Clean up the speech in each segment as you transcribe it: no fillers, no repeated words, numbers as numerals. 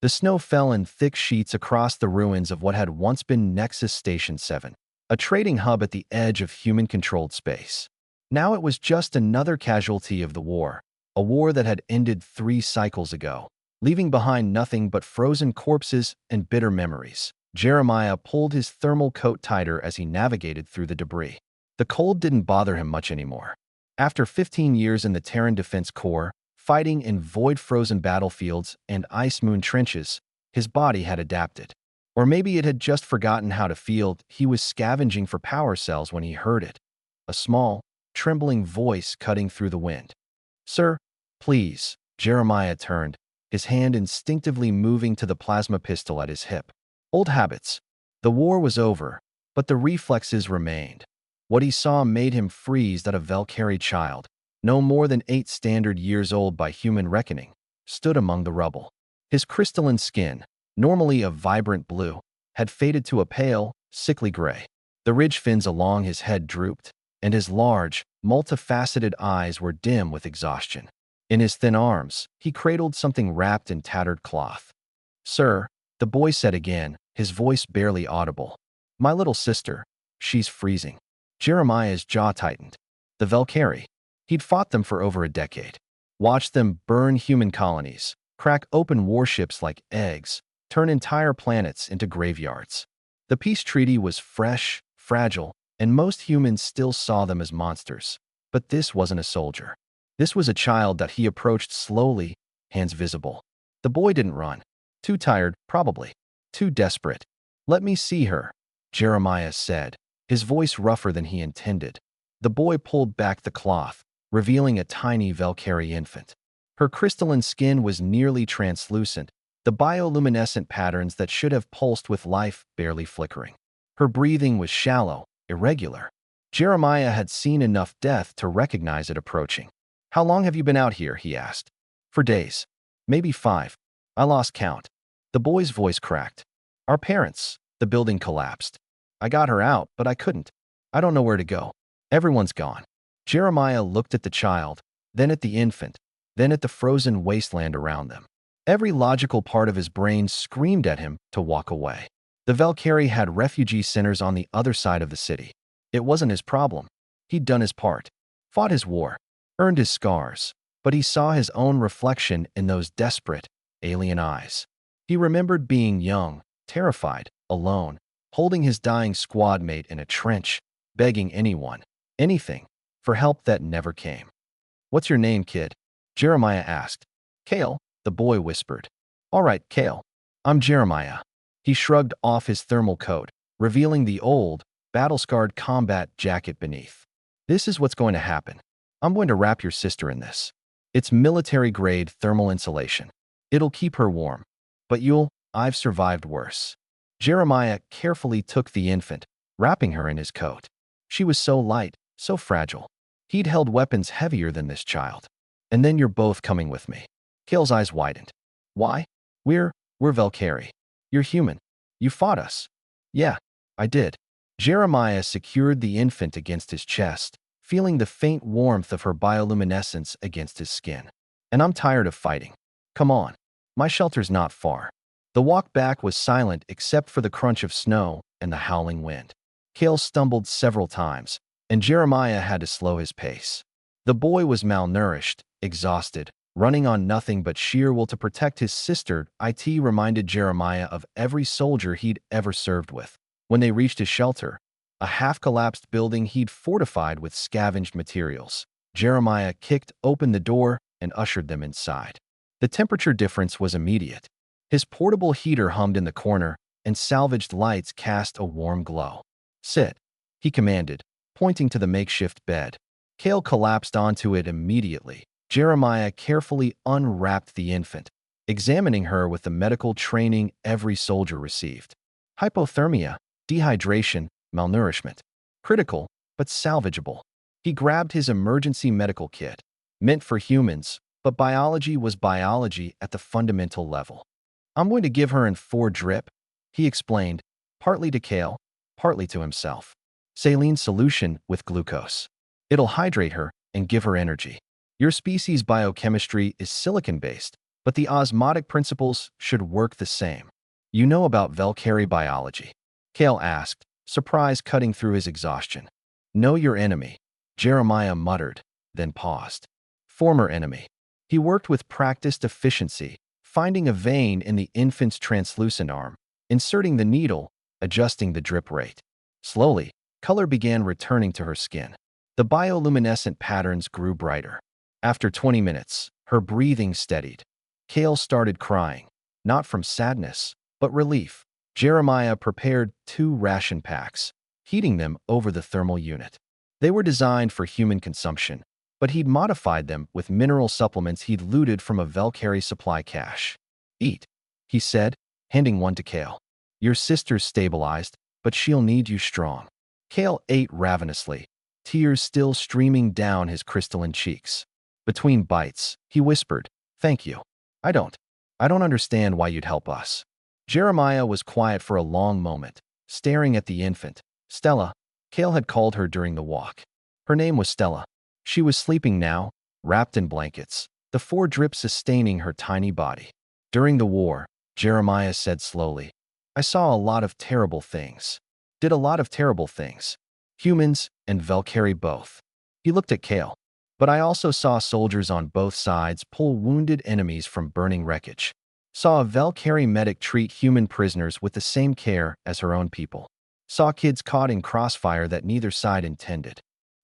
The snow fell in thick sheets across the ruins of what had once been Nexus Station 7, a trading hub at the edge of human-controlled space. Now it was just another casualty of the war, a war that had ended 3 cycles ago, leaving behind nothing but frozen corpses and bitter memories. Jeremiah pulled his thermal coat tighter as he navigated through the debris. The cold didn't bother him much anymore. After 15 years in the Terran Defense Corps, fighting in void-frozen battlefields and ice moon trenches, his body had adapted. Or maybe it had just forgotten how to feel. He was scavenging for power cells when he heard it. A small, trembling voice cutting through the wind. "Sir, please." Jeremiah turned, his hand instinctively moving to the plasma pistol at his hip. Old habits. The war was over, but the reflexes remained. What he saw made him freeze that a Valkyrie child, no more than 8 standard years old by human reckoning, stood among the rubble. His crystalline skin, normally a vibrant blue, had faded to a pale, sickly gray. The ridge fins along his head drooped, and his large, multifaceted eyes were dim with exhaustion. In his thin arms, he cradled something wrapped in tattered cloth. "Sir," the boy said again, his voice barely audible. "My little sister, she's freezing." Jeremiah's jaw tightened. The Valkyrie. He'd fought them for over a decade. Watched them burn human colonies, crack open warships like eggs, turn entire planets into graveyards. The peace treaty was fresh, fragile, and most humans still saw them as monsters. But this wasn't a soldier. This was a child that he approached slowly, hands visible. The boy didn't run. Too tired, probably. Too desperate. "Let me see her," Jeremiah said, his voice rougher than he intended. The boy pulled back the cloth, revealing a tiny Valkyrie infant. Her crystalline skin was nearly translucent, the bioluminescent patterns that should have pulsed with life barely flickering. Her breathing was shallow, irregular. Jeremiah had seen enough death to recognize it approaching. "How long have you been out here?" he asked. "For days. Maybe 5. I lost count." The boy's voice cracked. "Our parents." The building collapsed. "I got her out, but I couldn't. I don't know where to go. Everyone's gone." Jeremiah looked at the child, then at the infant, then at the frozen wasteland around them. Every logical part of his brain screamed at him to walk away. The Valkyrie had refugee centers on the other side of the city. It wasn't his problem. He'd done his part, fought his war, earned his scars, but he saw his own reflection in those desperate, alien eyes. He remembered being young, terrified, alone, holding his dying squad mate in a trench, begging anyone, anything, for help that never came. "What's your name, kid?" Jeremiah asked. "Kale," the boy whispered. "All right, Kale. I'm Jeremiah." He shrugged off his thermal coat, revealing the old, battle-scarred combat jacket beneath. "This is what's going to happen. I'm going to wrap your sister in this. It's military-grade thermal insulation. It'll keep her warm. But I've survived worse." Jeremiah carefully took the infant, wrapping her in his coat. She was so light, so fragile. He'd held weapons heavier than this child. "And then you're both coming with me." Kale's eyes widened. "Why?" We're Valkyrie. You're human. You fought us." "Yeah, I did." Jeremiah secured the infant against his chest, feeling the faint warmth of her bioluminescence against his skin. "And I'm tired of fighting. Come on. My shelter's not far." The walk back was silent except for the crunch of snow and the howling wind. Kale stumbled several times, and Jeremiah had to slow his pace. The boy was malnourished, exhausted, running on nothing but sheer will to protect his sister. It reminded Jeremiah of every soldier he'd ever served with. When they reached his shelter, a half-collapsed building he'd fortified with scavenged materials, Jeremiah kicked open the door and ushered them inside. The temperature difference was immediate. His portable heater hummed in the corner, and salvaged lights cast a warm glow. "Sit," he commanded, pointing to the makeshift bed. Kale collapsed onto it immediately. Jeremiah carefully unwrapped the infant, examining her with the medical training every soldier received. Hypothermia, dehydration, malnourishment. Critical, but salvageable. He grabbed his emergency medical kit, meant for humans, but biology was biology at the fundamental level. "I'm going to give her in 4 drip," he explained, partly to Kale, partly to himself. "Saline solution with glucose. It'll hydrate her and give her energy. Your species' biochemistry is silicon-based, but the osmotic principles should work the same. You know about Valkyrie biology? Kale asked, surprise cutting through his exhaustion. Know your enemy, Jeremiah muttered, then paused. Former enemy. He worked with practiced efficiency, finding a vein in the infant's translucent arm, inserting the needle, adjusting the drip rate. Slowly, color began returning to her skin. The bioluminescent patterns grew brighter. After 20 minutes, her breathing steadied. Kale started crying, not from sadness, but relief. Jeremiah prepared 2 ration packs, heating them over the thermal unit. They were designed for human consumption, but he'd modified them with mineral supplements he'd looted from a Valkyrie supply cache. Eat, he said, handing one to Kale. Your sister's stabilized, but she'll need you strong. Kale ate ravenously, tears still streaming down his crystalline cheeks. Between bites, he whispered, thank you. I don't understand why you'd help us. Jeremiah was quiet for a long moment, staring at the infant. Stella, Kale had called her during the walk. Her name was Stella. She was sleeping now, wrapped in blankets, the 4 drips sustaining her tiny body. During the war, Jeremiah said slowly, I saw a lot of terrible things. Did a lot of terrible things. Humans and Valkyrie both. He looked at Kale. But I also saw soldiers on both sides pull wounded enemies from burning wreckage. Saw a Valkyrie medic treat human prisoners with the same care as her own people. Saw kids caught in crossfire that neither side intended.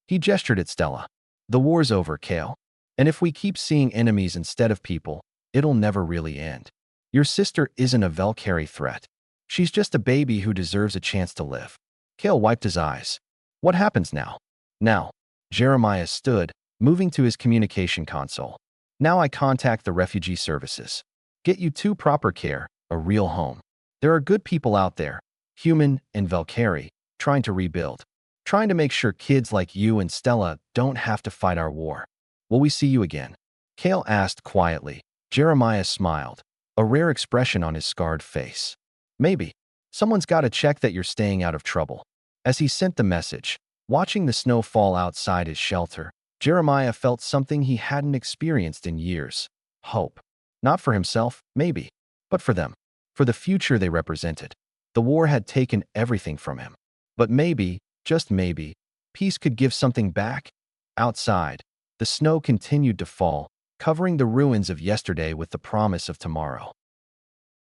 He gestured at Stella. The war's over, Kale. And if we keep seeing enemies instead of people, it'll never really end. Your sister isn't a Valkyrie threat. She's just a baby who deserves a chance to live. Kale wiped his eyes. What happens now? Now, Jeremiah stood, moving to his communication console. Now I contact the refugee services. Get you 2 proper care, a real home. There are good people out there, human and Valkyrie, trying to rebuild. Trying to make sure kids like you and Stella don't have to fight our war. Will we see you again? Kale asked quietly. Jeremiah smiled, a rare expression on his scarred face. Maybe. Someone's got to check that you're staying out of trouble. As he sent the message, watching the snow fall outside his shelter, Jeremiah felt something he hadn't experienced in years. Hope. Not for himself, maybe, but for them. For the future they represented. The war had taken everything from him. But maybe, just maybe, peace could give something back. Outside, the snow continued to fall, covering the ruins of yesterday with the promise of tomorrow.